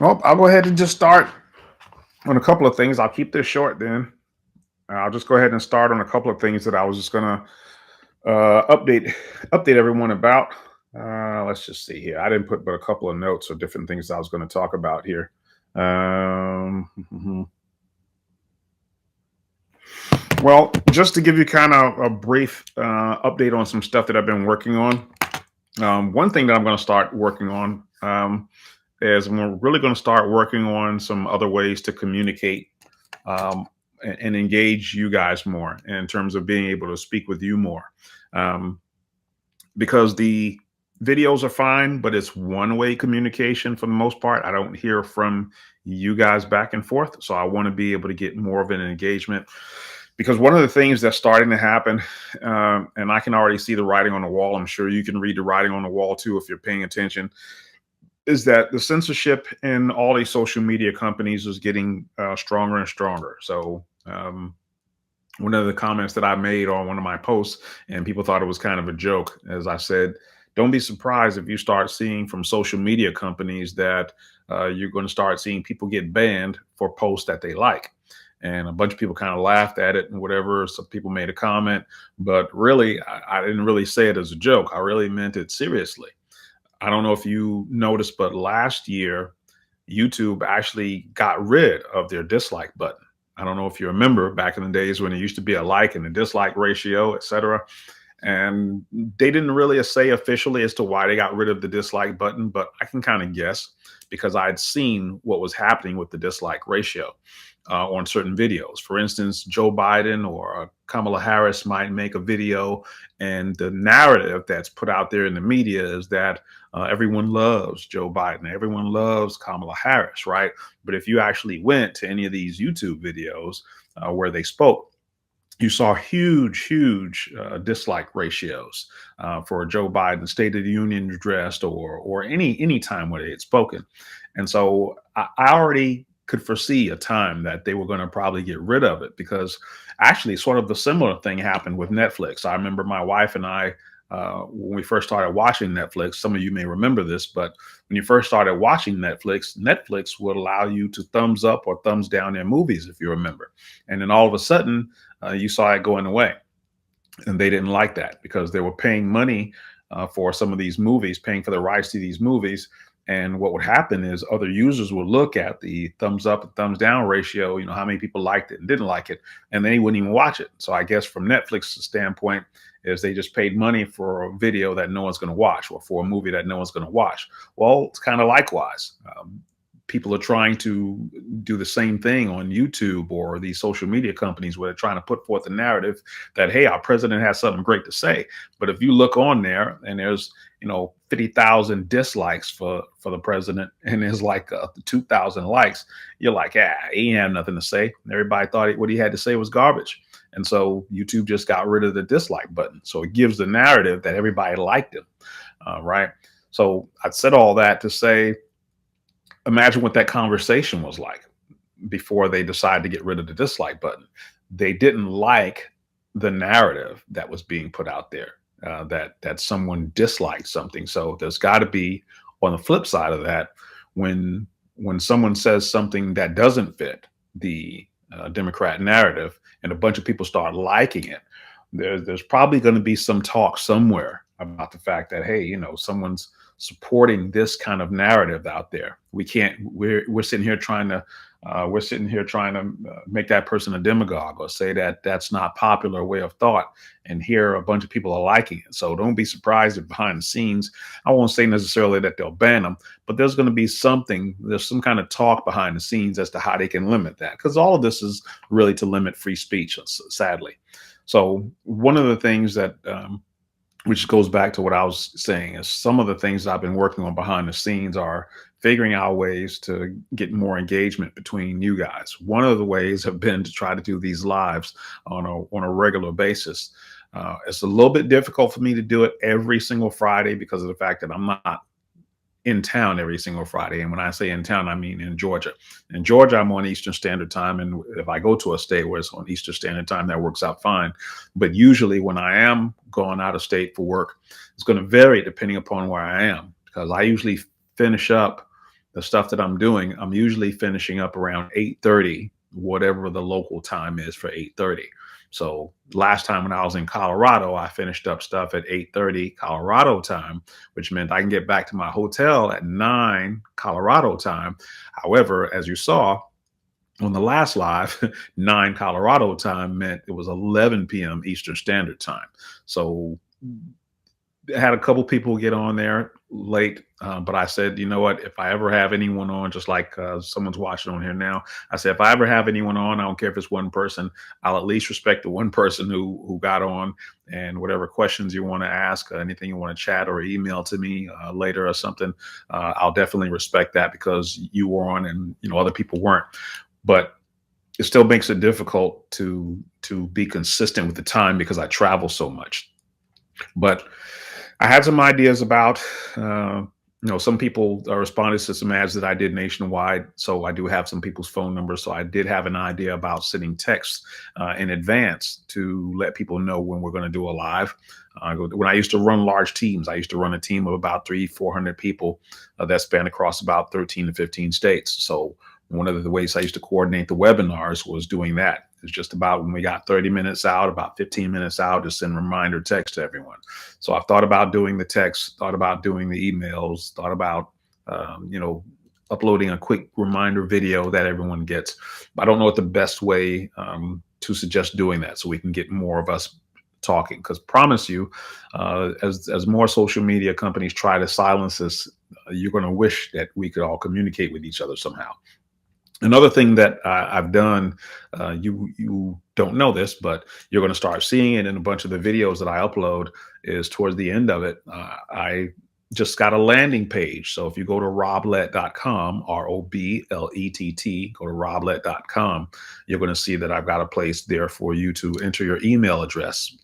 Well, I'll go ahead and just start on a couple of things. I'll keep this short then. I'll just go ahead and start on a couple of things that I was just gonna update everyone about. Let's just see here. I didn't put but a couple of notes or different things I was going to talk about here. Well, just to give you kind of a brief update on some stuff that I've been working on. One thing that I'm going to start working on is we're really going to start working on some other ways to communicate and engage you guys more in terms of being able to speak with you more. Um, because the videos are fine, but it's one way communication for the most part. I don't hear from you guys back and forth. So I want to be able to get more of an engagement because one of the things that's starting to happen, and I can already see the writing on the wall, I'm sure you can read the writing on the wall too if you're paying attention, is that the censorship in all these social media companies is getting stronger and stronger. So, one of the comments that I made on one of my posts, and people thought it was kind of a joke, as I said, don't be surprised if you start seeing from social media companies that you're going to start seeing people get banned for posts that they like. And a bunch of people kind of laughed at it and whatever. Some people made a comment, but really, I didn't really say it as a joke. I really meant it seriously. I don't know if you noticed, but last year, YouTube actually got rid of their dislike button. I don't know if you remember back in the days when it used to be a like and a dislike ratio, etc. And they didn't really say officially as to why they got rid of the dislike button, but I can kind of guess because I'd seen what was happening with the dislike ratio on certain videos. For instance, Joe Biden or Kamala Harris might make a video, and the narrative that's put out there in the media is that everyone loves Joe Biden, everyone loves Kamala Harris, right? But if you actually went to any of these YouTube videos where they spoke, you saw huge dislike ratios for Joe Biden's State of the Union address or any time where they had spoken. And so I already could foresee a time that they were going to probably get rid of it because actually sort of the similar thing happened with Netflix. I remember my wife and I, when we first started watching Netflix, some of you may remember this, but when you first started watching Netflix, Netflix would allow you to thumbs up or thumbs down their movies, if you remember. And then all of a sudden, you saw it going away. And they didn't like that because they were paying money for some of these movies, paying for the rights to these movies. And what would happen is other users would look at the thumbs up and thumbs down ratio, how many people liked it and didn't like it, and they wouldn't even watch it. So I guess from Netflix's standpoint is they just paid money for a video that no one's going to watch or for a movie that no one's going to watch. Well, it's kind of likewise. People are trying to do the same thing on YouTube or these social media companies where they're trying to put forth a narrative that, hey, our president has something great to say. But if you look on there and there's, 50,000 dislikes for the president and there's like 2,000 likes, you're like, he ain't have nothing to say. And everybody thought what he had to say was garbage. And so YouTube just got rid of the dislike button. So it gives the narrative that everybody liked him. Right. So I said all that to say, imagine what that conversation was like before they decided to get rid of the dislike button. They didn't like the narrative that was being put out there, that someone disliked something. So there's got to be, on the flip side of that, when someone says something that doesn't fit the Democrat narrative and a bunch of people start liking it, there's probably going to be some talk somewhere about the fact that, hey, someone's supporting this kind of narrative out there. We're sitting here trying to make that person a demagogue or say that that's not popular way of thought, and here a bunch of people are liking it. So don't be surprised if behind the scenes, I won't say necessarily that they'll ban them, but there's going to be there's some kind of talk behind the scenes as to how they can limit that, because all of this is really to limit free speech, sadly. So one of the things that which goes back to what I was saying, is some of the things that I've been working on behind the scenes are figuring out ways to get more engagement between you guys. One of the ways have been to try to do these lives on a regular basis. It's a little bit difficult for me to do it every single Friday because of the fact that I'm not in town every single Friday. And when I say in town, I mean in Georgia. In Georgia, I'm on Eastern Standard Time. And if I go to a state where it's on Eastern Standard Time, that works out fine. But usually when I am going out of state for work, it's going to vary depending upon where I am, because I usually finish up the stuff that I'm doing, I'm usually finishing up around 8:30, whatever the local time is for 8:30. So last time when I was in Colorado, I finished up stuff at 8:30 Colorado time, which meant I can get back to my hotel at 9 Colorado time. However, as you saw on the last live, 9 Colorado time meant it was 11 p.m. Eastern Standard Time. So had a couple people get on there late, but I said, you know what? If I ever have anyone on, just like someone's watching on here now, I said, if I ever have anyone on, I don't care if it's one person, I'll at least respect the one person who got on, and whatever questions you want to ask, anything you want to chat or email to me later or something, I'll definitely respect that because you were on and other people weren't. But it still makes it difficult to be consistent with the time because I travel so much. But I had some ideas about, some people responded to some ads that I did nationwide. So I do have some people's phone numbers. So I did have an idea about sending texts in advance to let people know when we're going to do a live. When I used to run large teams, I used to run a team of about 300-400 people that span across about 13 to 15 states. So one of the ways I used to coordinate the webinars was doing that. It's just about when we got 30 minutes out, about 15 minutes out, to send reminder text to everyone. So I've thought about doing the text, thought about doing the emails, thought about, uploading a quick reminder video that everyone gets. But I don't know what the best way to suggest doing that so we can get more of us talking. Because promise you, as more social media companies try to silence us, you're going to wish that we could all communicate with each other somehow. Another thing that I've done, you don't know this, but you're going to start seeing it in a bunch of the videos that I upload, is towards the end of it, I just got a landing page. So if you go to roblett.com, ROBLETT, go to roblett.com, you're going to see that I've got a place there for you to enter your email addresses.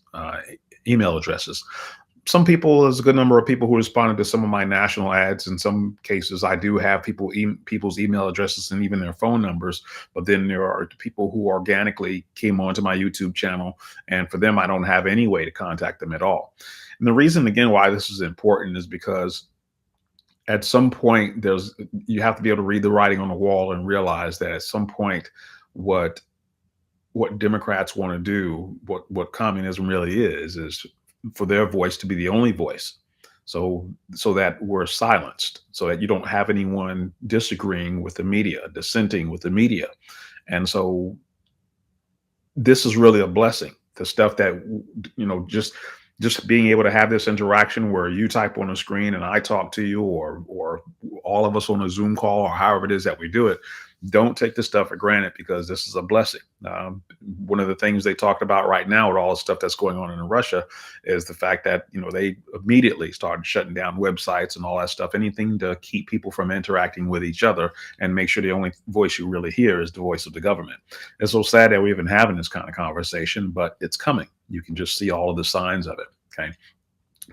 Some people, there's a good number of people who responded to some of my national ads. In some cases, I do have people's email addresses and even their phone numbers. But then there are people who organically came onto my YouTube channel, and for them, I don't have any way to contact them at all. And the reason, again, why this is important is because at some point, you have to be able to read the writing on the wall and realize that at some point, what Democrats want to do, what communism really is for their voice to be the only voice, so that we're silenced, so that you don't have anyone disagreeing with the media, dissenting with the media. And so this is really a blessing. The stuff that, just being able to have this interaction where you type on a screen and I talk to you, or all of us on a Zoom call, or however it is that we do it. Don't take this stuff for granted, because this is a blessing. One of the things they talked about right now with all the stuff that's going on in Russia is the fact that, they immediately started shutting down websites and all that stuff, anything to keep people from interacting with each other and make sure the only voice you really hear is the voice of the government. It's so sad that we're even having this kind of conversation, but it's coming. You can just see all of the signs of it. Okay.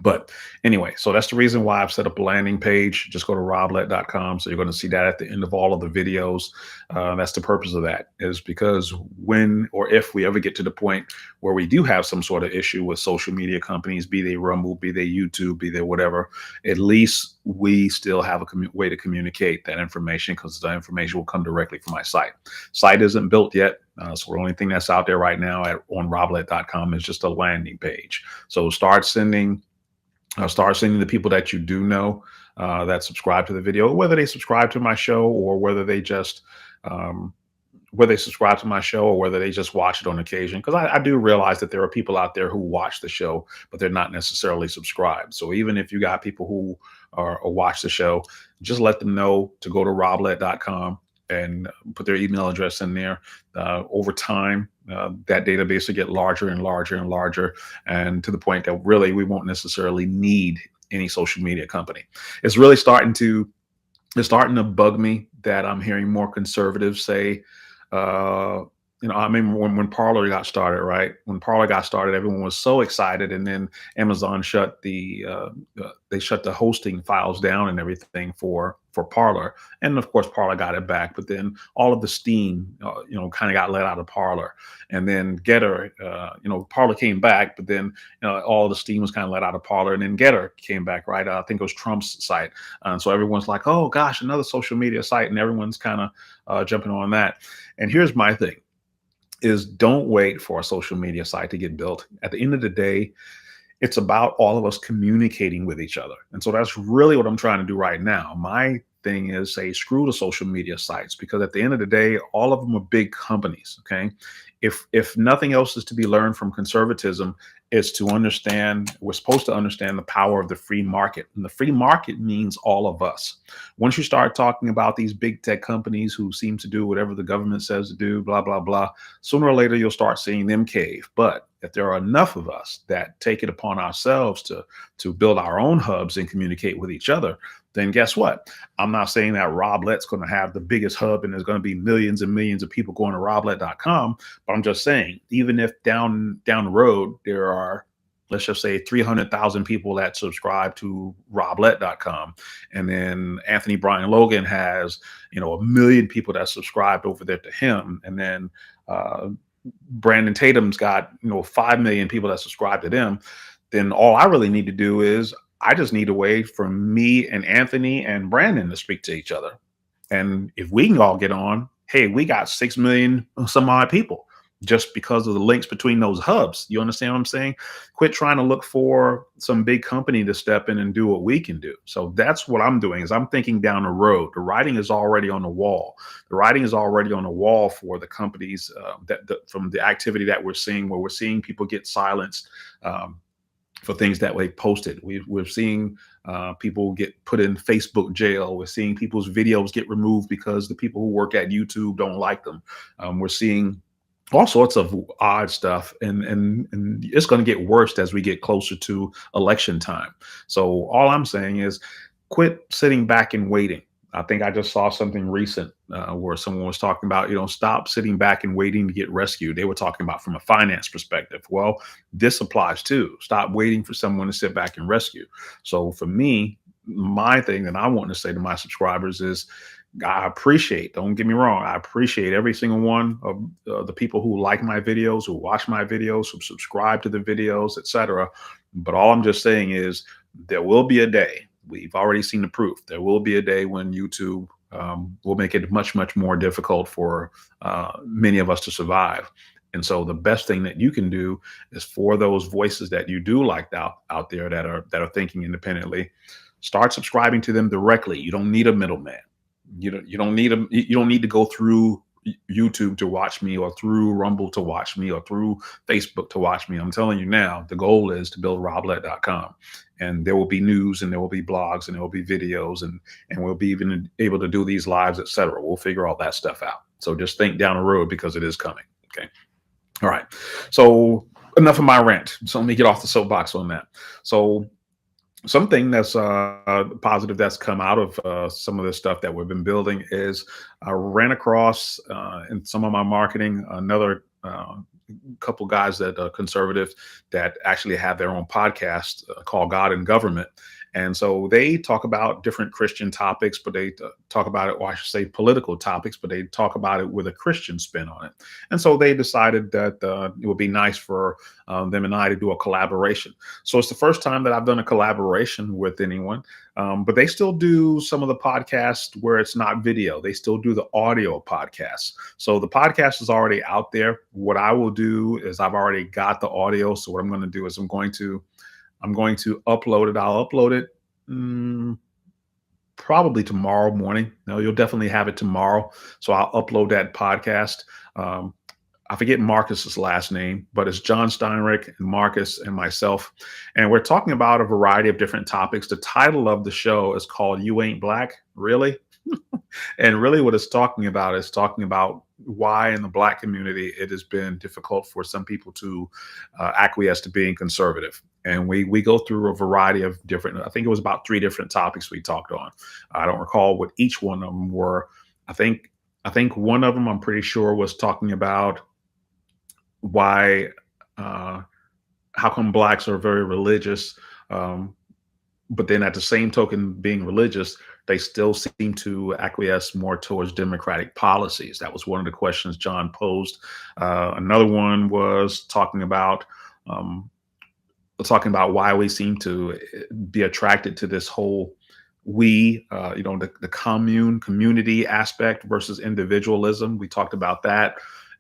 But anyway, so that's the reason why I've set up a landing page. Just go to roblett.com. So you're going to see that at the end of all of the videos. That's the purpose of that, is because when or if we ever get to the point where we do have some sort of issue with social media companies, be they Rumble, be they YouTube, be they whatever, at least we still have a way to communicate that information, because the information will come directly from my site. Site isn't built yet. So the only thing that's out there right now on roblett.com is just a landing page. So start sending the people that you do know that subscribe to the video, whether they subscribe to my show or whether they just subscribe to my show or whether they just watch it on occasion. Because I do realize that there are people out there who watch the show, but they're not necessarily subscribed. So even if you got people who are watch the show, just let them know to go to roblett.com and put their email address in there. Over time, that database will get larger and larger and larger, and to the point that really we won't necessarily need any social media company. It's really starting to bug me that I'm hearing more conservatives say, I mean, when Parler got started, right? When Parler got started, everyone was so excited, and then Amazon shut they shut the hosting files down and everything for Parler, and of course Parler got it back. But then all of the steam, kind of got let out of Parler, and then Getter, Parler came back, but then all the steam was kind of let out of Parler, and then Getter came back, right? I think it was Trump's site, and so everyone's like, oh gosh, another social media site, and everyone's kind of jumping on that. And here's my thing is don't wait for a social media site to get built. At the end of the day, it's about all of us communicating with each other. And so that's really what I'm trying to do right now. My thing is say screw the social media sites, because at the end of the day, all of them are big companies. Okay. If nothing else is to be learned from conservatism, is to understand we're supposed to understand the power of the free market. And the free market means all of us. Once you start talking about these big tech companies who seem to do whatever the government says to do, blah, blah, blah, sooner or later you'll start seeing them cave. But if there are enough of us that take it upon ourselves to build our own hubs and communicate with each other, then guess what? I'm not saying that Rob Lett's going to have the biggest hub and there's going to be millions and millions of people going to roblett.com, but I'm just saying, even if down the road there are, let's just say 300,000 people that subscribe to roblett.com, and then Anthony Brian Logan has, 1 million people that subscribed over there to him, and then Brandon Tatum's got 5 million people that subscribe to them, then all I really need to do is I just need a way for me and Anthony and Brandon to speak to each other. And if we can all get on, hey, we got 6 million some odd people just because of the links between those hubs. You understand what I'm saying? Quit trying to look for some big company to step in and do what we can do. So that's what I'm doing, is I'm thinking down the road. The writing is already on the wall. The writing is already on the wall for the companies from the activity that we're seeing, where we're seeing people get silenced for things that they posted. We're seeing people get put in Facebook jail. We're seeing people's videos get removed because the people who work at YouTube don't like them. We're seeing all sorts of odd stuff, and it's going to get worse as we get closer to election time. So all I'm saying is quit sitting back and waiting. I think I just saw something recent where someone was talking about, stop sitting back and waiting to get rescued. They were talking about from a finance perspective. Well, this applies too. Stop waiting for someone to sit back and rescue. So for me, my thing that I want to say to my subscribers is, I appreciate, don't get me wrong, I appreciate every single one of the people who like my videos, who watch my videos, who subscribe to the videos, etc. But all I'm just saying is there will be a day, we've already seen the proof, there will be a day when YouTube will make it much, much more difficult for many of us to survive. And so the best thing that you can do is, for those voices that you do like out there that are thinking independently, start subscribing to them directly. You don't need a middleman. You don't need to go through YouTube to watch me, or through Rumble to watch me, or through Facebook to watch me. I'm telling you now, the goal is to build roblett.com, and there will be news, and there will be blogs, and there will be videos, and we'll be even able to do these lives, etc. We'll figure all that stuff out. So just think down the road, because it is coming. Okay. All right. So enough of my rant. So let me get off the soapbox on that. So something that's positive that's come out of some of the stuff that we've been building is I ran across in some of my marketing another couple guys that are conservative that actually have their own podcast called God and Government. And so they talk about different Christian topics, but they talk about it, or I should say political topics, but they talk about it with a Christian spin on it. And so they decided that it would be nice for them and I to do a collaboration. So it's the first time that I've done a collaboration with anyone, but they still do some of the podcasts where it's not video. They still do the audio podcasts. So the podcast is already out there. What I will do is I've already got the audio. So what I'm going to do is I'm going to upload it. I'll upload it probably tomorrow morning. No, you'll definitely have it tomorrow. So I'll upload that podcast. I forget Marcus's last name, but it's John Steinrich and Marcus and myself. And we're talking about a variety of different topics. The title of the show is called You Ain't Black, Really? And really what it's talking about is talking about why in the Black community it has been difficult for some people to acquiesce to being conservative. And we go through a variety of different, I think it was about 3 different topics we talked on. I don't recall what each one of them were. I think one of them I'm pretty sure was talking about why, uh, how come blacks are very religious, um, but then at the same token, being religious, they still seem to acquiesce more towards democratic policies. That was one of the questions John posed. Another one was um, talking about why we seem to be attracted to this whole the community aspect versus individualism. We talked about that.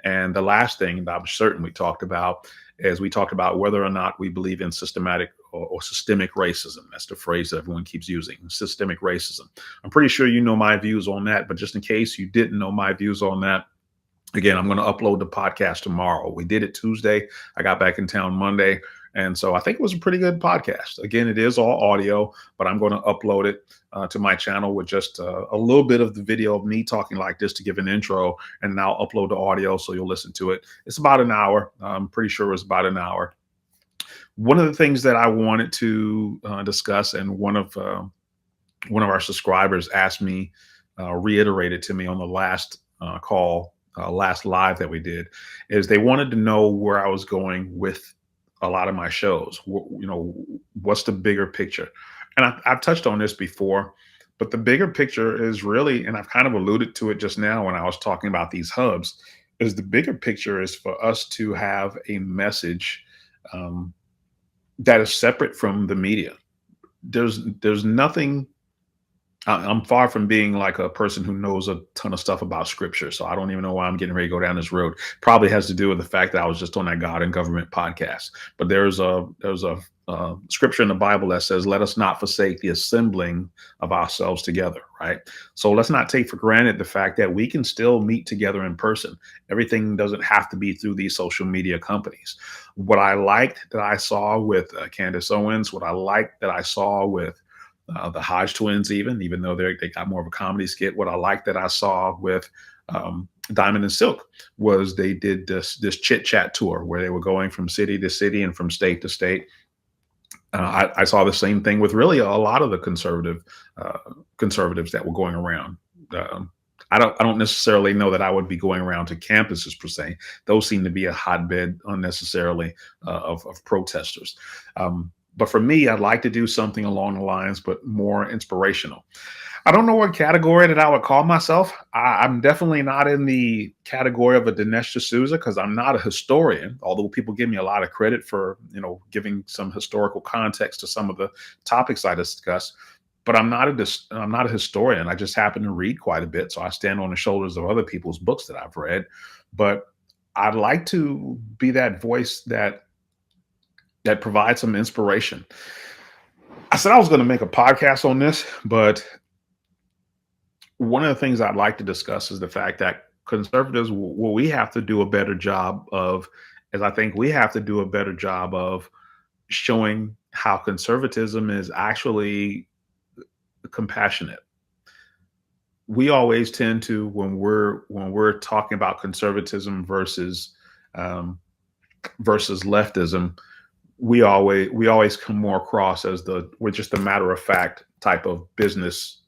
And the last thing that I'm certain we talked about is we talked about whether or not we believe in systematic or systemic racism. That's the phrase that everyone keeps using, systemic racism. I'm pretty sure you know my views on that, but just in case you didn't know my views on that, again, I'm going to upload the podcast tomorrow. We did it Tuesday. I got back in town Monday. And so I think it was a pretty good podcast. Again, it is all audio, but I'm going to upload it to my channel with just a little bit of the video of me talking like this to give an intro. And then I'll upload the audio so you'll listen to it. It's about an hour. I'm pretty sure it's about an hour. One of the things that I wanted to discuss, and one of our subscribers asked me, reiterated to me on the last last live that we did, is they wanted to know where I was going with a lot of my shows. What's the bigger picture? And I've touched on this before, but the bigger picture is really, and I've kind of alluded to it just now when I was talking about these hubs, is the bigger picture is for us to have a message um, that is separate from the media. There's nothing. I'm far from being like a person who knows a ton of stuff about scripture. So I don't even know why I'm getting ready to go down this road. Probably has to do with the fact that I was just on that God and Government podcast. But there's a scripture in the Bible that says, "Let us not forsake the assembling of ourselves together." Right. So let's not take for granted the fact that we can still meet together in person. Everything doesn't have to be through these social media companies. What I liked that I saw with Candace Owens, what I liked that I saw with the Hodge twins, even though they got more of a comedy skit. What I liked that I saw with Diamond and Silk was they did this chit chat tour where they were going from city to city and from state to state. I saw the same thing with really a lot of the conservatives that were going around. Um, I don't necessarily know that I would be going around to campuses per se. Those seem to be a hotbed unnecessarily of protesters. But for me, I'd like to do something along the lines, but more inspirational. I don't know what category that I would call myself. I'm definitely not in the category of a Dinesh D'Souza because I'm not a historian, although people give me a lot of credit for, giving some historical context to some of the topics I discuss. But I'm not a historian. I just happen to read quite a bit, so I stand on the shoulders of other people's books that I've read. But I'd like to be that voice that provides some inspiration. I said I was going to make a podcast on this, but one of the things I'd like to discuss is the fact that conservatives, what we have to do a better job of, is I think we have to do a better job of showing how conservatism is actually compassionate. We always tend to, when we're talking about conservatism versus leftism, we always come more across as we're just a matter of fact type of business,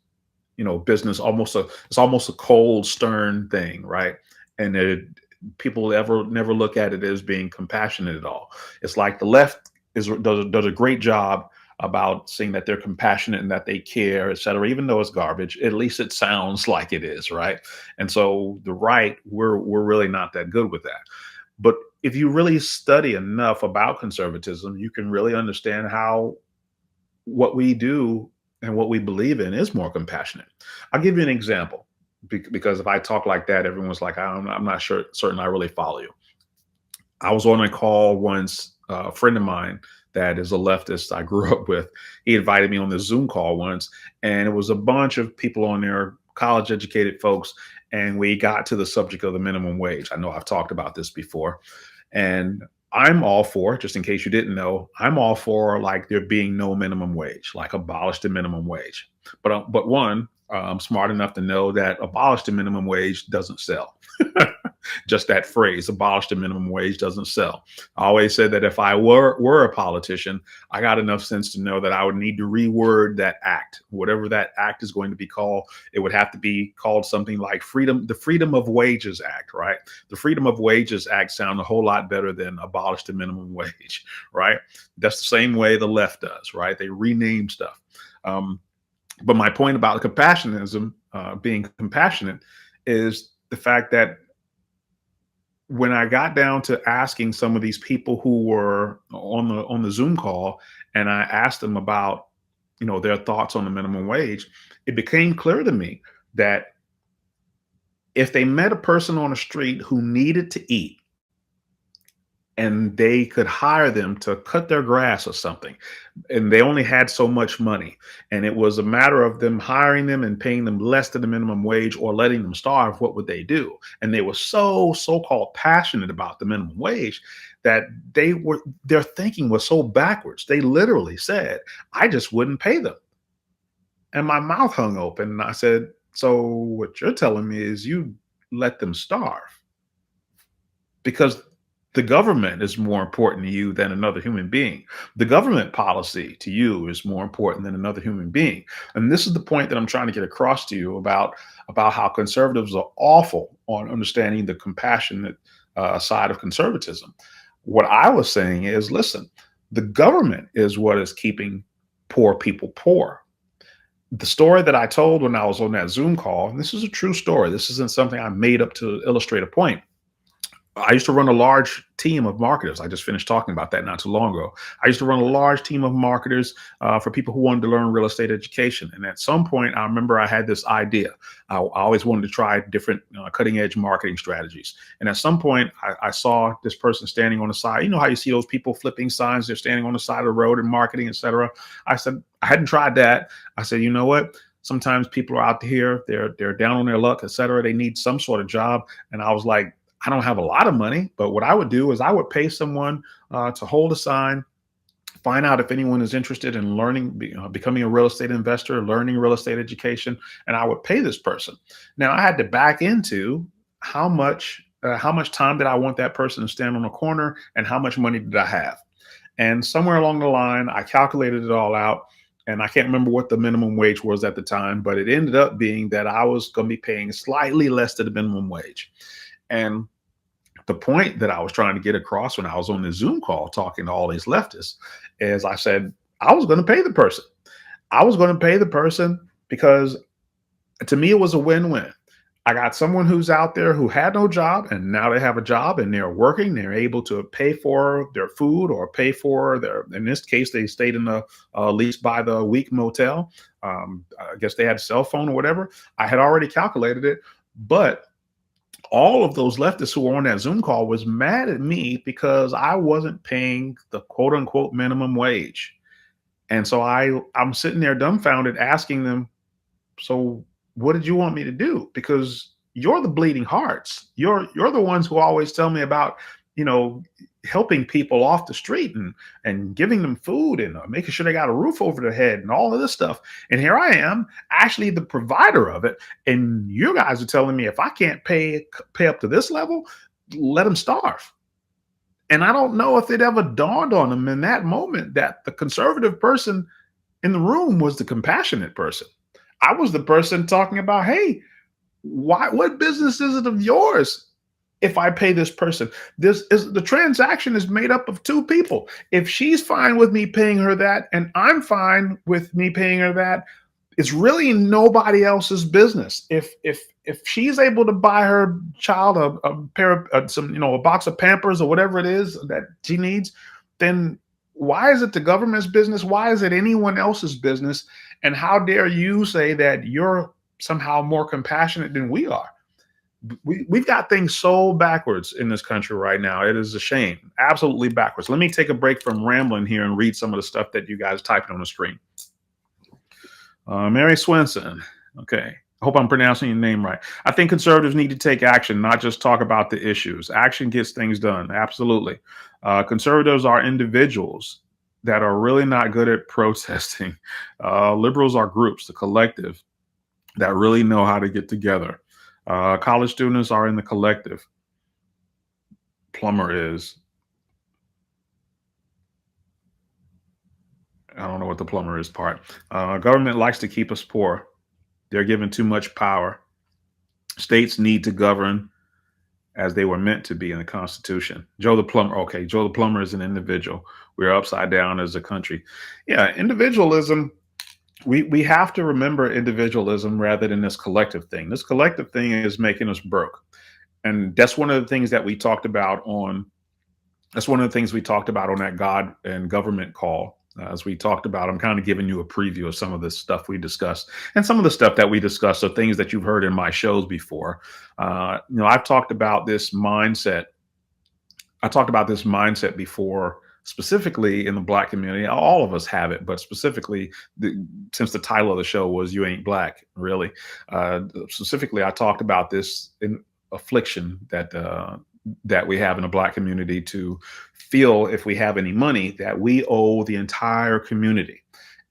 it's almost a cold, stern thing, right? And people never look at it as being compassionate at all. It's like the left does a great job about saying that they're compassionate and that they care, et cetera, even though it's garbage. At least it sounds like it is, right? And so the right, we're really not that good with that. But if you really study enough about conservatism, you can really understand how what we do and what we believe in is more compassionate. I'll give you an example because if I talk like that, everyone's like, I'm not certain I really follow you. I was on a call once, a friend of mine that is a leftist I grew up with. He invited me on this Zoom call once, and it was a bunch of people on there, college educated folks, and we got to the subject of the minimum wage. I know I've talked about this before, and I'm all for, just in case you didn't know, I'm all for like there being no minimum wage, like abolish the minimum wage. But one, I'm smart enough to know that abolish the minimum wage doesn't sell. Just that phrase, abolish the minimum wage, doesn't sell. I always said that if I were a politician, I got enough sense to know that I would need to reword that act. Whatever that act is going to be called, it would have to be called something like the Freedom of Wages Act, right? The Freedom of Wages Act sounds a whole lot better than abolish the minimum wage, right? That's the same way the left does, right? They rename stuff. But my point about compassionism, being compassionate, is the fact that when I got down to asking some of these people who were on the Zoom call, and I asked them about, their thoughts on the minimum wage, it became clear to me that if they met a person on the street who needed to eat, and they could hire them to cut their grass or something, and they only had so much money, and it was a matter of them hiring them and paying them less than the minimum wage or letting them starve, what would they do? And they were so-called passionate about the minimum wage that their thinking was so backwards. They literally said, I just wouldn't pay them. And my mouth hung open, and I said, so what you're telling me is you let them starve because the government is more important to you than another human being. The government policy to you is more important than another human being. And this is the point that I'm trying to get across to you about how conservatives are awful on understanding the compassionate side of conservatism. What I was saying is, listen, the government is what is keeping poor people poor. The story that I told when I was on that Zoom call, and this is a true story, this isn't something I made up to illustrate a point. I used to run a large team of marketers. I just finished talking about that not too long ago. I used to run a large team of marketers for people who wanted to learn real estate education. And at some point, I remember I had this idea. I always wanted to try different cutting edge marketing strategies. And at some point, I saw this person standing on the side. You know how you see those people flipping signs? They're standing on the side of the road and marketing, et cetera. I said, I hadn't tried that. I said, you know what? Sometimes people are out here, they're down on their luck, et cetera. They need some sort of job. And I was like, I don't have a lot of money, but what I would do is I would pay someone to hold a sign, find out if anyone is interested in learning, becoming a real estate investor, learning real estate education, and I would pay this person. Now I had to back into how much time did I want that person to stand on a corner and how much money did I have? And somewhere along the line, I calculated it all out. And I can't remember what the minimum wage was at the time, but it ended up being that I was going to be paying slightly less than the minimum wage. And the point that I was trying to get across when I was on the Zoom call talking to all these leftists is I said, I was going to pay the person. I was going to pay the person because to me, it was a win-win. I got someone who's out there who had no job and now they have a job and they're working. They're able to pay for their food or pay for in this case, they stayed in a lease by the week motel. I guess they had a cell phone or whatever. I had already calculated it, but all of those leftists who were on that Zoom call was mad at me because I wasn't paying the quote unquote minimum wage. And so I'm sitting there dumbfounded asking them, so what did you want me to do? Because you're the bleeding hearts. You're the ones who always tell me about, helping people off the street and giving them food and making sure they got a roof over their head and all of this stuff. And here I am, actually the provider of it. And you guys are telling me if I can't pay up to this level, let them starve. And I don't know if it ever dawned on them in that moment that the conservative person in the room was the compassionate person. I was the person talking about, hey, what business is it of yours if I pay this person? The transaction is made up of two people. If she's fine with me paying her that and I'm fine with me paying her that, it's really nobody else's business. If she's able to buy her child a pair of a box of Pampers or whatever it is that she needs, then why is it the government's business? Why is it anyone else's business? And how dare you say that you're somehow more compassionate than we are? We've got things so backwards in this country right now. It is a shame. Absolutely backwards. Let me take a break from rambling here and read some of the stuff that you guys typed on the screen. Mary Swenson. Okay. I hope I'm pronouncing your name right. I think conservatives need to take action, not just talk about the issues. Action gets things done. Absolutely. Conservatives are individuals that are really not good at protesting. Liberals are groups, the collective, that really know how to get together. College students are in the collective. plumber is. I don't know what the plumber is part. Government likes to keep us poor. They're given too much power. States need to govern as they were meant to be in the Constitution. Joe the plumber. Okay, Joe the plumber is an individual. We're upside down as a country. Yeah, individualism. We have to remember individualism rather than this collective thing. This collective thing is making us broke, and that's one of the things that we talked about on. That's one of the things we talked about on that God and government call. As we talked about, I'm kind of giving you a preview of some of the stuff we discussed, and some of the stuff that we discussed are things that you've heard in my shows before. I've talked about this mindset. I talked about this mindset before, specifically in the Black community. All of us have it, but specifically, since the title of the show was "You Ain't Black," really, specifically, I talked about this in affliction that we have in the Black community to feel if we have any money that we owe the entire community.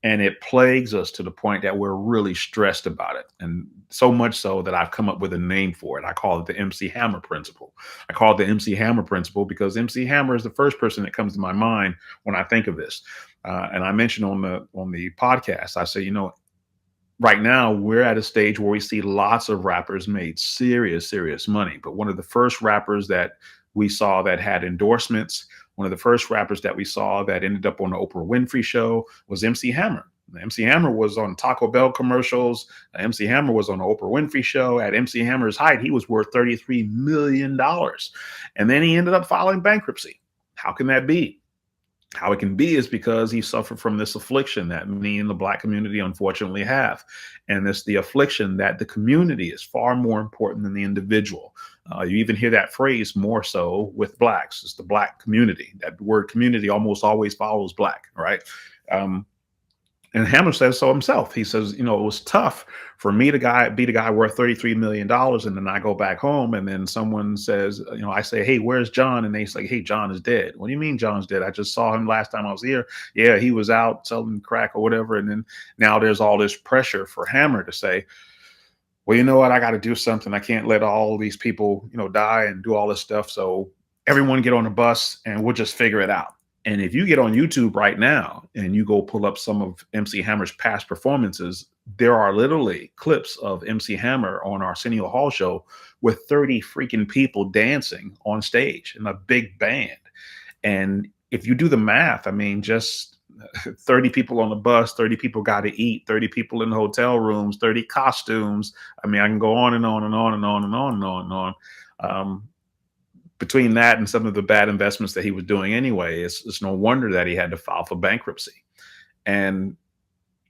And it plagues us to the point that we're really stressed about it. And so much so that I've come up with a name for it. I call it the MC Hammer principle. I call it the MC Hammer principle because MC Hammer is the first person that comes to my mind when I think of this. And I mentioned on the podcast, I say, right now we're at a stage where we see lots of rappers made serious money. But one of the first rappers that we saw that had endorsements, one of the first rappers that we saw that ended up on the Oprah Winfrey show was MC Hammer. MC Hammer was on Taco Bell commercials. MC Hammer was on the Oprah Winfrey show. At MC Hammer's height, he was worth $33 million. And then he ended up filing bankruptcy. How can that be? How it can be is because he suffered from this affliction that many in the Black community unfortunately have. And it's the affliction that the community is far more important than the individual. You even hear that phrase more so with Blacks. It's the Black community. That word community almost always follows Black, right? And Hammer says so himself. He says, it was tough for me to be the guy worth $33 million. And then I go back home and then someone says, I say, hey, where's John? And they say, hey, John is dead. What do you mean John's dead? I just saw him last time I was here. Yeah, he was out selling crack or whatever. And then now there's all this pressure for Hammer to say, well, you know what? I got to do something. I can't let all these people, die and do all this stuff. So everyone get on a bus and we'll just figure it out. And if you get on YouTube right now and you go pull up some of MC Hammer's past performances, there are literally clips of MC Hammer on Arsenio Hall show with 30 freaking people dancing on stage in a big band. And if you do the math, I mean, just 30 people on the bus, 30 people got to eat, 30 people in the hotel rooms, 30 costumes. I mean, I can go on and on and on and on and on and on and on. Between that and some of the bad investments that he was doing anyway, it's no wonder that he had to file for bankruptcy. And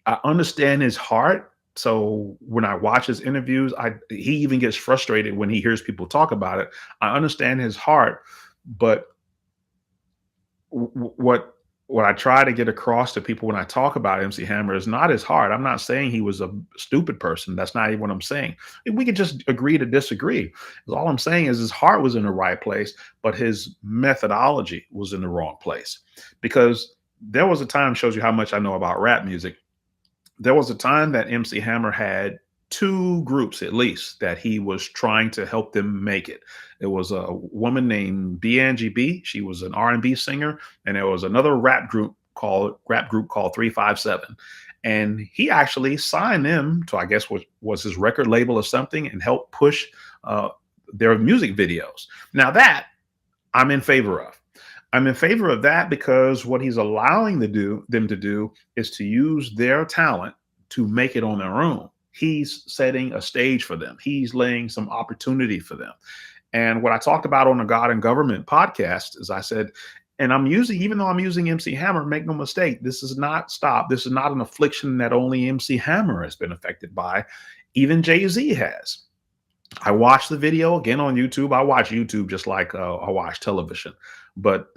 I understand his heart. So when I watch his interviews, he even gets frustrated when he hears people talk about it. I understand his heart, but what I try to get across to people when I talk about MC Hammer is not his heart. I'm not saying he was a stupid person. That's not even what I'm saying. We could just agree to disagree. All I'm saying is his heart was in the right place, but his methodology was in the wrong place. Because there was a time, shows you how much I know about rap music. There was a time that MC Hammer had two groups at least that he was trying to help them make it. There was a woman named B. She was an R&B singer, and there was another rap group called 357. And he actually signed them to, I guess, was his record label or something, and helped push their music videos. Now that I'm in favor of. I'm in favor of that because what he's allowing them to do is to use their talent to make it on their own. He's setting a stage for them. He's laying some opportunity for them. And what I talked about on the God and Government podcast is I said, and even though I'm using MC Hammer, make no mistake, this is not This is not an affliction that only MC Hammer has been affected by. Even Jay-Z has. I watched the video again on YouTube. I watch YouTube just like I watch television. But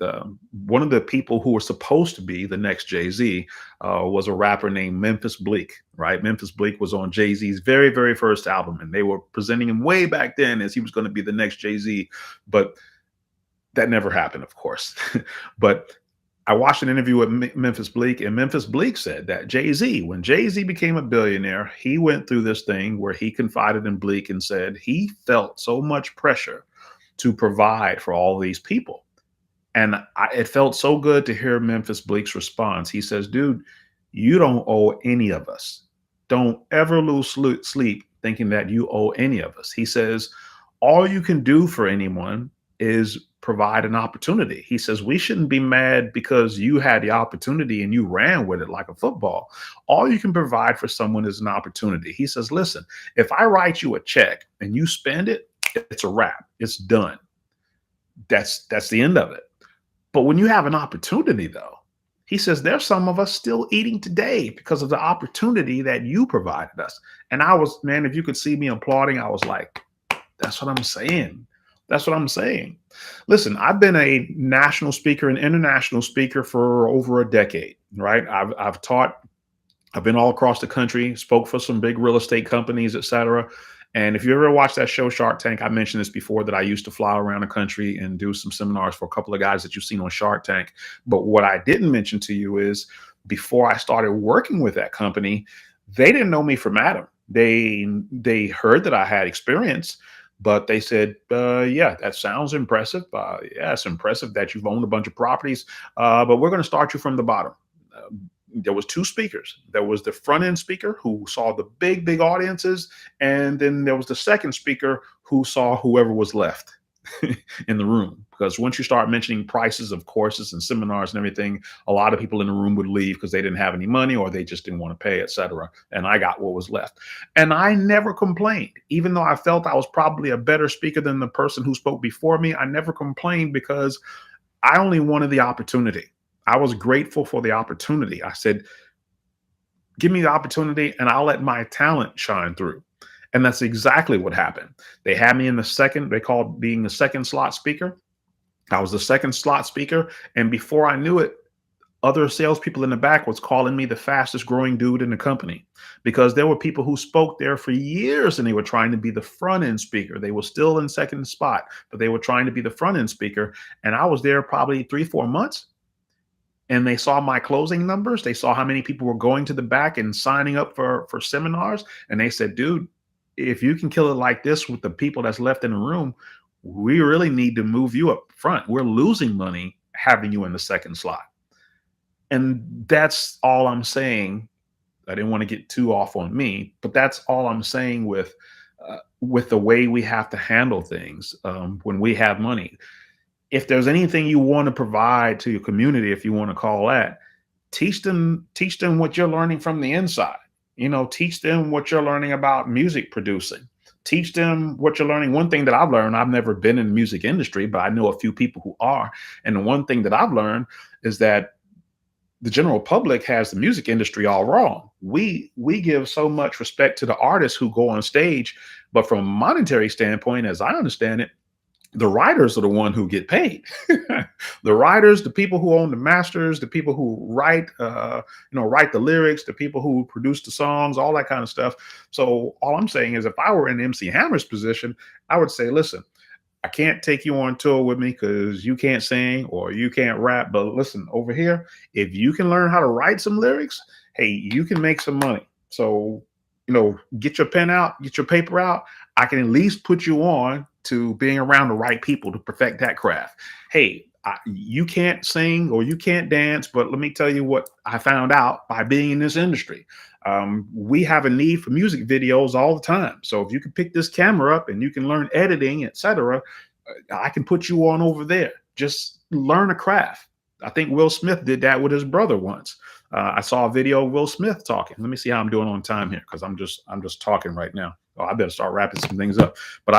one of the people who were supposed to be the next Jay-Z was a rapper named Memphis Bleek, right? Memphis Bleek was on Jay-Z's very, very first album, and they were presenting him way back then as he was going to be the next Jay-Z. But that never happened, of course. But I watched an interview with Memphis Bleek, and Memphis Bleek said that when Jay-Z became a billionaire, he went through this thing where he confided in Bleek and said he felt so much pressure to provide for all these people. And it felt so good to hear Memphis Bleak's response. He says, dude, you don't owe any of us. Don't ever lose sleep thinking that you owe any of us. He says, all you can do for anyone is provide an opportunity. He says, we shouldn't be mad because you had the opportunity and you ran with it like a football. All you can provide for someone is an opportunity. He says, listen, if I write you a check and you spend it, it's a wrap. It's done. That's the end of it. But when you have an opportunity, though, he says there's some of us still eating today because of the opportunity that you provided us. And I was, man, if you could see me applauding, I was like, that's what I'm saying. That's what I'm saying. Listen, I've been a national speaker and international speaker for over a decade, right? I've taught, I've been all across the country, spoke for some big real estate companies, et cetera. And if you ever watched that show Shark Tank, I mentioned this before that I used to fly around the country and do some seminars for a couple of guys that you've seen on Shark Tank. But what I didn't mention to you is before I started working with that company, they didn't know me from Adam. They heard that I had experience, but they said, yeah, that sounds impressive. Yeah, it's impressive that you've owned a bunch of properties, but we're going to start you from the bottom. There was two speakers. There was the front end speaker who saw the big audiences, and then there was the second speaker who saw whoever was left in the room. Because once you start mentioning prices of courses and seminars and everything, a lot of people in the room would leave because they didn't have any money or they just didn't want to pay, etc. And I got what was left. And I never complained, even though I felt I was probably a better speaker than the person who spoke before me. I never complained because I only wanted the opportunity. I was grateful for the opportunity. I said, give me the opportunity and I'll let my talent shine through. And that's exactly what happened. They had me in the second, they called being the second slot speaker. I was the second slot speaker. And before I knew it, other salespeople in the back was calling me the fastest growing dude in the company because there were people who spoke there for years and they were trying to be the front end speaker. They were still in second spot, but they were trying to be the front end speaker. And I was there probably 3-4 months. And they saw my closing numbers. They saw how many people were going to the back and signing up for seminars. And they said, dude, if you can kill it like this with the people that's left in the room, we really need to move you up front. We're losing money having you in the second slot. And that's all I'm saying. I didn't want to get too off on me, but that's all I'm saying with the way we have to handle things when we have money. If there's anything you want to provide to your community, if you want to call that, teach them what you're learning from the inside. Teach them what you're learning about music producing. Teach them what you're learning. One thing that I've learned, I've never been in the music industry, but I know a few people who are. And the one thing that I've learned is that the general public has the music industry all wrong. We give so much respect to the artists who go on stage, but from a monetary standpoint, as I understand it, the writers are the one who get paid. The writers, the people who own the masters, the people who write the lyrics, the people who produce the songs, all that kind of stuff. So all I'm saying is if I were in MC Hammer's position, I would say, listen, I can't take you on tour with me because you can't sing or you can't rap. But listen, over here, if you can learn how to write some lyrics, hey, you can make some money. So, get your pen out, get your paper out. I can at least put you on to being around the right people to perfect that craft. Hey, you can't sing or you can't dance, but let me tell you what I found out by being in this industry. We have a need for music videos all the time. So if you can pick this camera up and you can learn editing, etc., I can put you on over there. Just learn a craft. I think Will Smith did that with his brother once. I saw a video of Will Smith talking. Let me see how I'm doing on time here because I'm just talking right now. Oh, I better start wrapping some things up. But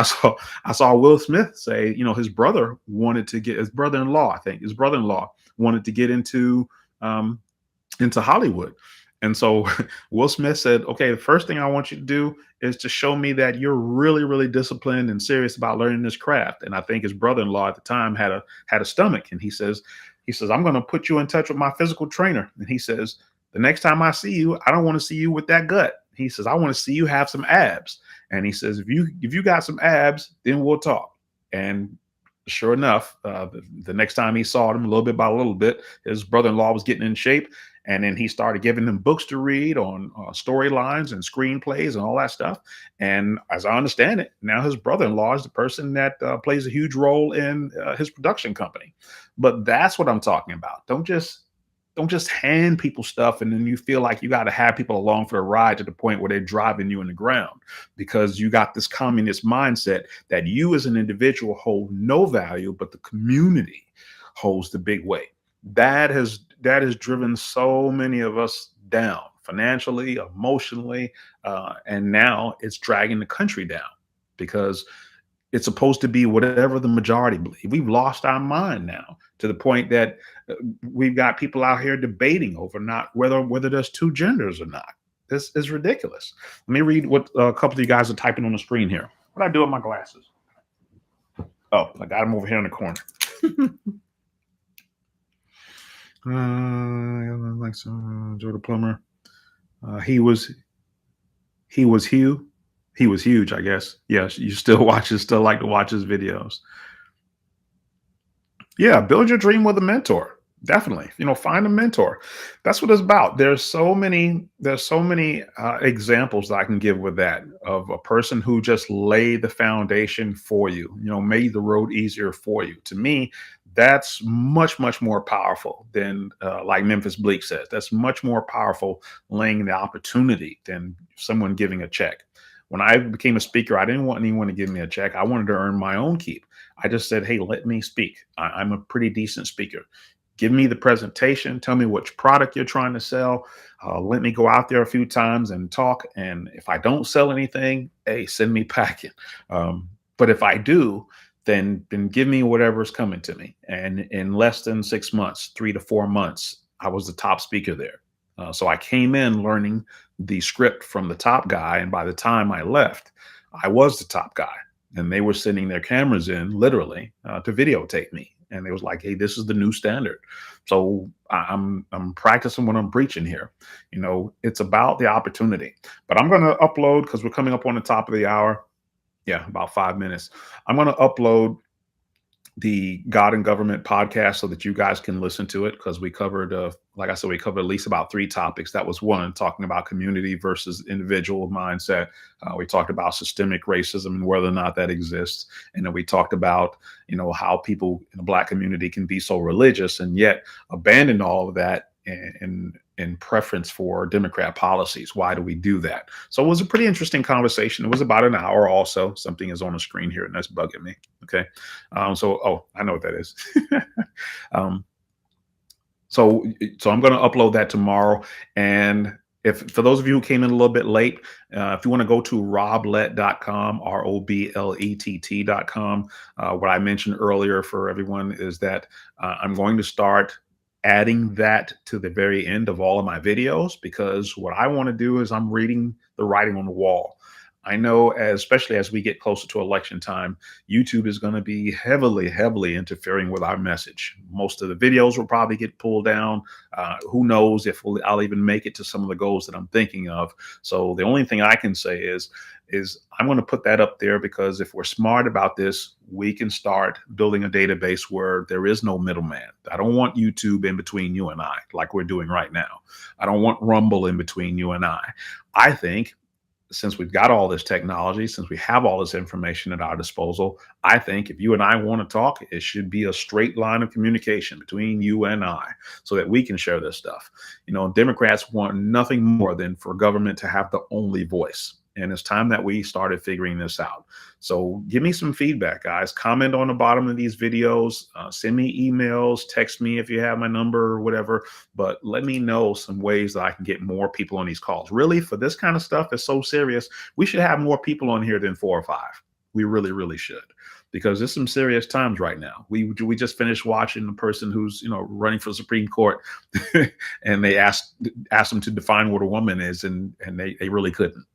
I saw Will Smith say, his brother wanted to get his brother-in-law wanted to get into Hollywood. And so Will Smith said, okay, the first thing I want you to do is to show me that you're really, really disciplined and serious about learning this craft. And I think his brother-in-law at the time had a stomach. And he says, I'm going to put you in touch with my physical trainer. And he says, the next time I see you, I don't want to see you with that gut. He says, I want to see you have some abs. And he says, if you got some abs, then we'll talk. And sure enough, the next time he saw him, a little bit by a little bit, his brother-in-law was getting in shape. And then he started giving them books to read on storylines and screenplays and all that stuff. And as I understand it, now his brother-in-law is the person that plays a huge role in his production company. But that's what I'm talking about. Don't just hand people stuff and then you feel like you got to have people along for the ride to the point where they're driving you in the ground because you got this communist mindset that you as an individual hold no value, but the community holds the big weight. That has driven so many of us down financially, emotionally, and now it's dragging the country down because it's supposed to be whatever the majority believe. We've lost our mind now to the point that we've got people out here debating over not whether there's two genders or not. This is ridiculous. Let me read what a couple of you guys are typing on the screen here. What do I do with my glasses? Oh, I got them over here in the corner. Like Joe the plumber. He was Hugh. He was huge, I guess. Yes, you still like to watch his videos. Yeah, build your dream with a mentor. Definitely, find a mentor. That's what it's about. There's so many examples that I can give with that of a person who just laid the foundation for you. Made the road easier for you. To me, that's much much more powerful than like Memphis Bleak says. That's much more powerful laying the opportunity than someone giving a check. When I became a speaker, I didn't want anyone to give me a check. I wanted to earn my own keep. I just said, hey, let me speak. I'm a pretty decent speaker. Give me the presentation. Tell me which product you're trying to sell. Let me go out there a few times and talk. And if I don't sell anything, hey, send me packing. But if I do, then give me whatever's coming to me. And in less than 6 months, 3 to 4 months, I was the top speaker there. So I came in learning the script from the top guy. And by the time I left, I was the top guy. And they were sending their cameras in literally to videotape me. And it was like, hey, this is the new standard. So I'm practicing what I'm preaching here. It's about the opportunity. But I'm going to upload because we're coming up on the top of the hour. Yeah, about 5 minutes. I'm going to upload the God and Government podcast so that you guys can listen to it because we covered, like I said, we covered at least about 3 topics. That was one, talking about community versus individual mindset. We talked about systemic racism and whether or not that exists. And then we talked about, how people in the Black community can be so religious and yet abandon all of that in preference for Democrat policies. Why do we do that? So it was a pretty interesting conversation. It was about an hour also. Something is on the screen here and that's bugging me. Okay. So I know what that is. So I'm going to upload that tomorrow. And for those of you who came in a little bit late, if you want to go to roblett.com, roblett.com, what I mentioned earlier for everyone is that I'm going to start adding that to the very end of all of my videos, because what I want to do is I'm reading the writing on the wall. I know, especially as we get closer to election time, YouTube is going to be heavily, heavily interfering with our message. Most of the videos will probably get pulled down. Who knows if I'll even make it to some of the goals that I'm thinking of. So the only thing I can say is I'm going to put that up there because if we're smart about this, we can start building a database where there is no middleman. I don't want YouTube in between you and I, like we're doing right now. I don't want Rumble in between you and I. I think since we've got all this technology, since we have all this information at our disposal, I think if you and I want to talk, it should be a straight line of communication between you and I so that we can share this stuff. Democrats want nothing more than for government to have the only voice. And it's time that we started figuring this out. So give me some feedback, guys. Comment on the bottom of these videos. Send me emails. Text me if you have my number or whatever. But let me know some ways that I can get more people on these calls. Really, for this kind of stuff that's so serious, we should have more people on here than 4 or 5. We really, really should. Because there's some serious times right now. We just finished watching the person who's running for the Supreme Court, and they asked them to define what a woman is, and they really couldn't.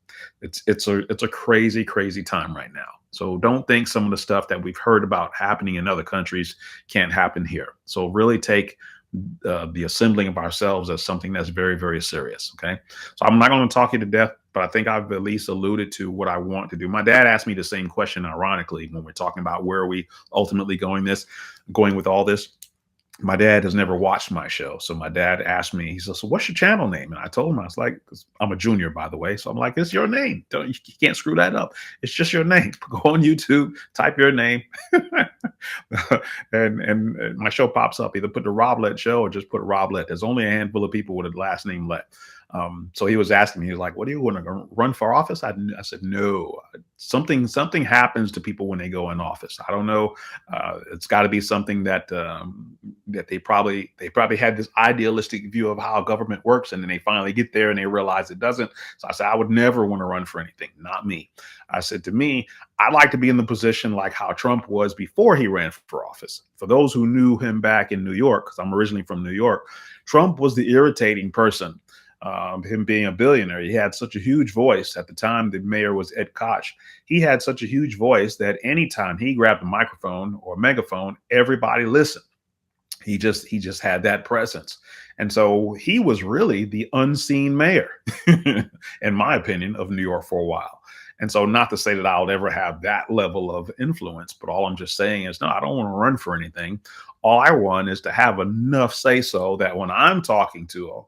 It's a crazy, crazy time right now. So don't think some of the stuff that we've heard about happening in other countries can't happen here. So really take the assembling of ourselves as something that's very, very serious. Okay. So I'm not going to talk you to death, but I think I've at least alluded to what I want to do. My dad asked me the same question, ironically, when we're talking about where are we ultimately going with all this. My dad has never watched my show. So my dad asked me, he said, "So what's your channel name?" And I told him, I was like, 'cause I'm a junior, by the way. So I'm like, "It's your name. You can't screw that up. It's just your name. Go on YouTube, type your name." And my show pops up. Either put the Rob Lett show or just put Rob Lett. There's only a handful of people with a last name Lett. So he was asking me, he was like, "What do you want to run for office?" I said, "No. Something happens to people when they go in office. I don't know. It's got to be something that they probably had this idealistic view of how government works, and then they finally get there and they realize it doesn't." So I said, "I would never want to run for anything. Not me." I said, "To me, I'd like to be in the position like how Trump was before he ran for office." For those who knew him back in New York, because I'm originally from New York, Trump was the irritating person. Him being a billionaire, he had such a huge voice. At the time, the mayor was Ed Koch. He had such a huge voice that anytime he grabbed a microphone or megaphone, everybody listened. He just had that presence. And so he was really the unseen mayor, in my opinion, of New York for a while. And so, not to say that I'll ever have that level of influence, but all I'm just saying is, no, I don't want to run for anything. All I want is to have enough say so that when I'm talking to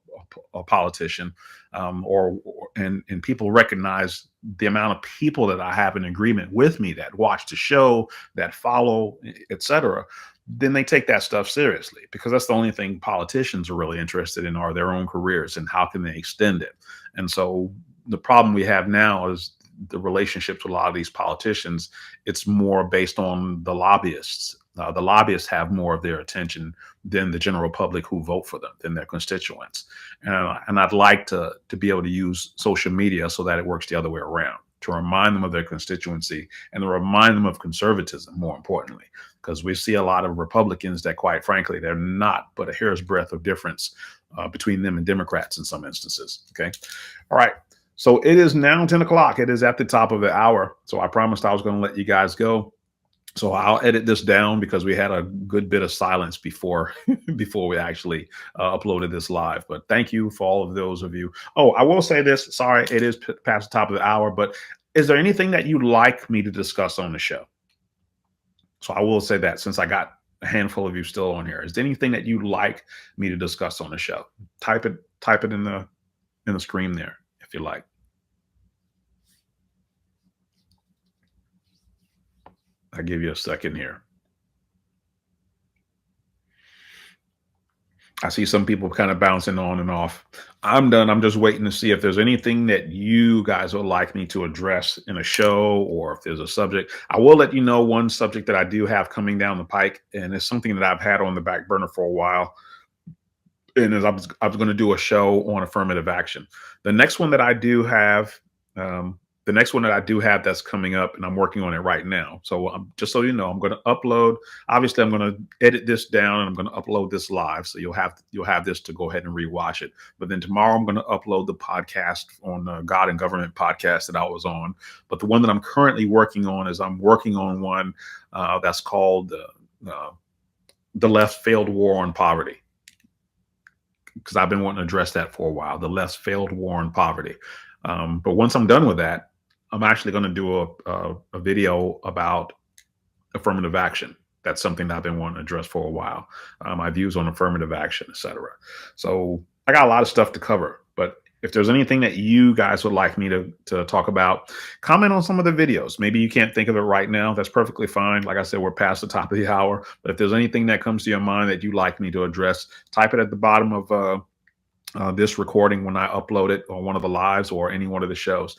a politician, and people recognize the amount of people that I have in agreement with me, that watch the show, that follow, etc., then they take that stuff seriously, because that's the only thing politicians are really interested in, are their own careers and how can they extend it. And so the problem we have now is the relationships with a lot of these politicians. It's more based on the lobbyists. The lobbyists have more of their attention than the general public who vote for them, than their constituents. And I'd like to be able to use social media so that it works the other way around, to remind them of their constituency and to remind them of conservatism, more importantly, because we see a lot of Republicans that, quite frankly, they're not but a hair's breadth of difference between them and Democrats in some instances. Okay. All right. So it is now 10 o'clock. It is at the top of the hour. So I promised I was going to let you guys go. So I'll edit this down, because we had a good bit of silence before before we actually uploaded this live. But thank you for all of those of you. Oh, I will say this. Sorry, it is past the top of the hour. But is there anything that you'd like me to discuss on the show? So I will say that, since I got a handful of you still on here. Is there anything that you'd like me to discuss on the show? Type it in the screen there if you like. I'll give you a second here. I see some people kind of bouncing on and off. I'm done. I'm just waiting to see if there's anything that you guys would like me to address in a show, or if there's a subject. I will let you know one subject that I do have coming down the pike, and it's something that I've had on the back burner for a while. And I was going to do a show on affirmative action. The next one that I do have, the next one that I do have that's coming up, and I'm working on it right now. So just so you know, I'm going to upload. Obviously, I'm going to edit this down, and I'm going to upload this live. So you'll have this to go ahead and rewatch it. But then tomorrow, I'm going to upload the podcast on the God and Government podcast that I was on. But the one that I'm currently working on is, I'm working on one that's called "The Left's Failed War on Poverty," because I've been wanting to address that for a while. The left's failed war on poverty. But once I'm done with that, I'm actually going to do a video about affirmative action. That's something that I've been wanting to address for a while. My views on affirmative action, etc. So I got a lot of stuff to cover. But if there's anything that you guys would like me to talk about, comment on some of the videos. Maybe you can't think of it right now. That's perfectly fine. Like I said, we're past the top of the hour. But if there's anything that comes to your mind that you'd like me to address, type it at the bottom of this recording when I upload it on one of the lives or any one of the shows.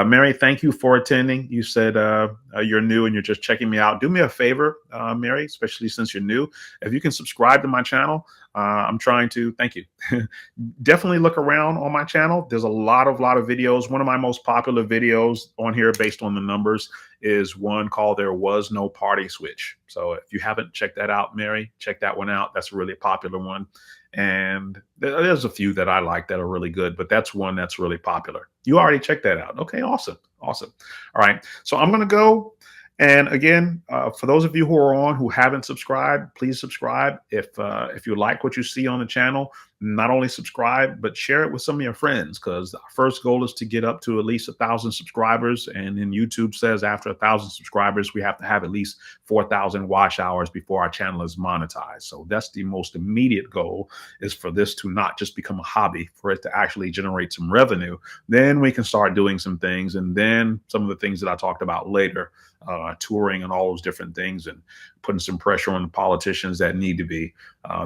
Mary, thank you for attending. You said you're new and you're just checking me out. Do me a favor, Mary, especially since you're new. If you can subscribe to my channel, I'm trying to. Thank you. Definitely look around on my channel. There's a lot of videos. One of my most popular videos on here, based on the numbers, is one called "There Was No Party Switch." So if you haven't checked that out, Mary, check that one out. That's a really popular one. And there's a few that I like that are really good, but that's one that's really popular. You already checked that out. Okay, awesome. Awesome. All right. So I'm going to go. And again, for those of you who are on who haven't subscribed, please subscribe. If you like what you see on the channel, not only subscribe, but share it with some of your friends, because our first goal is to get up to at least 1,000 subscribers. And then YouTube says after 1,000 subscribers, we have to have at least 4,000 watch hours before our channel is monetized. So that's the most immediate goal, is for this to not just become a hobby, for it to actually generate some revenue. Then we can start doing some things. And then some of the things that I talked about later, touring and all those different things, and putting some pressure on the politicians that need to be,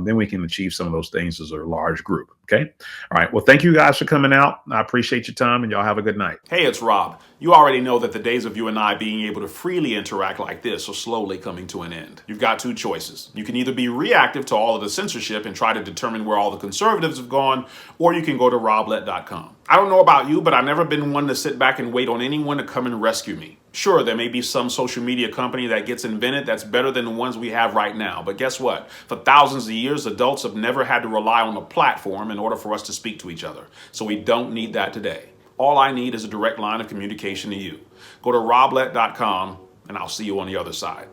then we can achieve some of those things as a large group. Okay. All right. Well, thank you guys for coming out. I appreciate your time, and y'all have a good night. Hey, it's Rob. You already know that the days of you and I being able to freely interact like this are slowly coming to an end. You've got two choices. You can either be reactive to all of the censorship and try to determine where all the conservatives have gone, or you can go to roblett.com. I don't know about you, but I've never been one to sit back and wait on anyone to come and rescue me. Sure, there may be some social media company that gets invented that's better than the ones we have right now. But guess what? For thousands of years, adults have never had to rely on a platform in order for us to speak to each other. So we don't need that today. All I need is a direct line of communication to you. Go to roblett.com, and I'll see you on the other side.